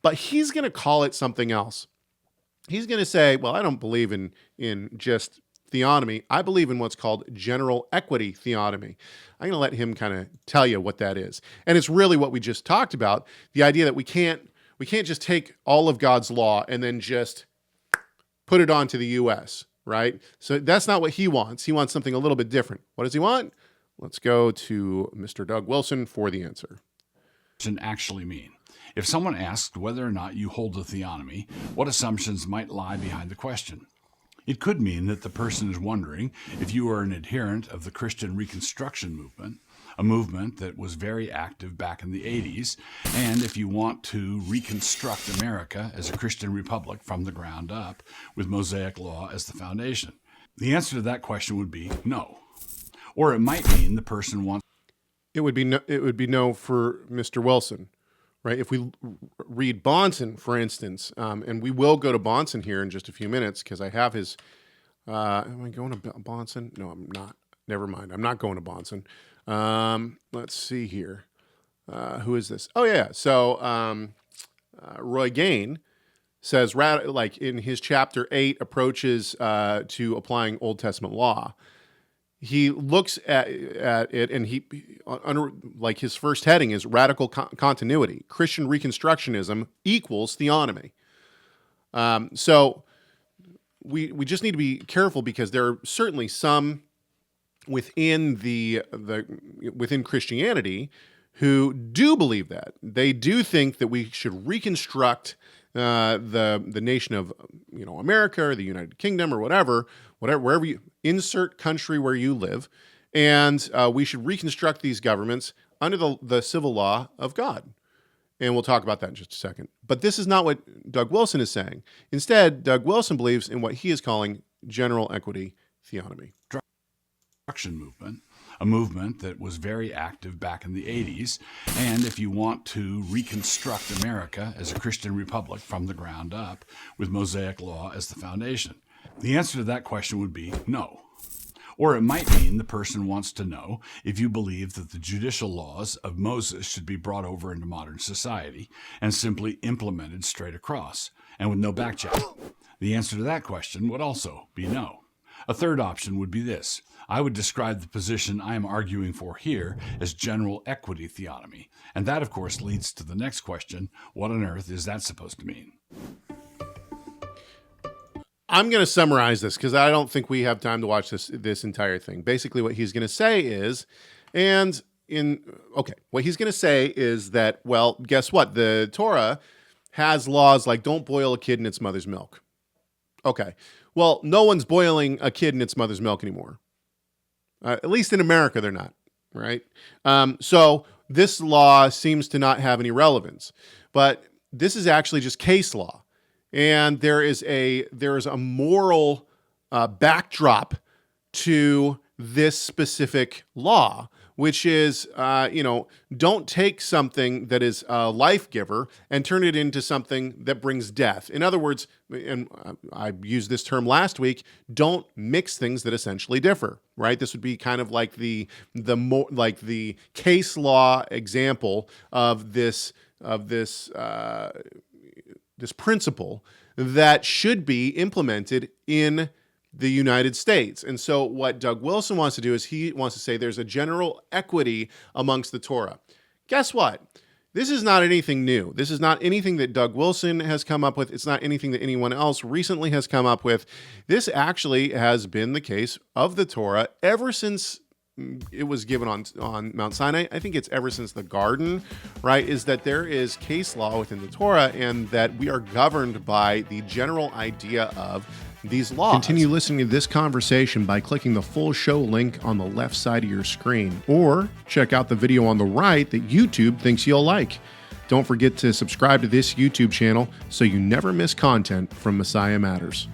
but he's going to call it something else. He's going to say, well, I don't believe in just theonomy. I believe in what's called general equity theonomy. I'm going to let him kind of tell you what that is. And it's really what we just talked about, the idea that we can't just take all of God's law and then just put it onto the U.S., right? So that's not what he wants. He wants something a little bit different. What does he want? Let's go to Mr. Doug Wilson for the answer. Actually mean? If someone asked whether or not you hold a theonomy, what assumptions might lie behind the question? It could mean that the person is wondering if you are an adherent of the Christian Reconstruction movement, a movement that was very active back in the 80s, and if you want to reconstruct America as a Christian republic from the ground up with Mosaic law as the foundation. The answer to that question would be no. Or it might mean the person wants... It would be no for Mr. Wilson. Right? If we read Bahnsen, for instance, and we will go to Bahnsen here in just a few minutes because I have his, am I going to Bahnsen? No, I'm not. Never mind. I'm not going to Bahnsen. Let's see here. Who is this? Oh, yeah. So Roy Gain says, like in his chapter 8, approaches to applying Old Testament law. He looks at it, and like his first heading is radical continuity. Christian Reconstructionism equals theonomy. So we just need to be careful because there are certainly some within within Christianity who do believe that. They do think that we should reconstruct the nation of America or the United Kingdom or whatever, wherever you insert country where you live, and we should reconstruct these governments under the civil law of God. And we'll talk about that in just a second. But this is not what Doug Wilson is saying. Instead, Doug Wilson believes in what he is calling general equity theonomy. Movement, a movement that was very active back in the 80s, and if you want to reconstruct America as a Christian republic from the ground up with Mosaic law as the foundation. The answer to that question would be no. Or it might mean the person wants to know if you believe that the judicial laws of Moses should be brought over into modern society and simply implemented straight across and with no backcheck. The answer to that question would also be no. A third option would be this. I would describe the position I am arguing for here as general equity theonomy. And that, of course, leads to the next question. What on earth is that supposed to mean? I'm going to summarize this because I don't think we have time to watch this entire thing. Basically, what he's going to say is, what he's going to say is that, well, guess what? The Torah has laws like don't boil a kid in its mother's milk. Okay. Well, no one's boiling a kid in its mother's milk anymore. At least in America, they're not, right? So this law seems to not have any relevance. But this is actually just case law. And there is a moral backdrop to this specific law, which is, don't take something that is a life giver and turn it into something that brings death. In other words, and I used this term last week, don't mix things that essentially differ, right? This would be kind of like the case law example of this principle that should be implemented in the United States. And so what Doug Wilson wants to do is he wants to say there's a general equity amongst the Torah. Guess what? This is not anything new. This is not anything that Doug Wilson has come up with. It's not anything that anyone else recently has come up with. This actually has been the case of the Torah ever since it was given on Mount Sinai. I think it's ever since the garden, right? Is that there is case law within the Torah and that we are governed by the general idea of these laws. Continue listening to this conversation by clicking the full show link on the left side of your screen, or check out the video on the right that YouTube thinks you'll like. Don't forget to subscribe to this YouTube channel so you never miss content from Messiah Matters.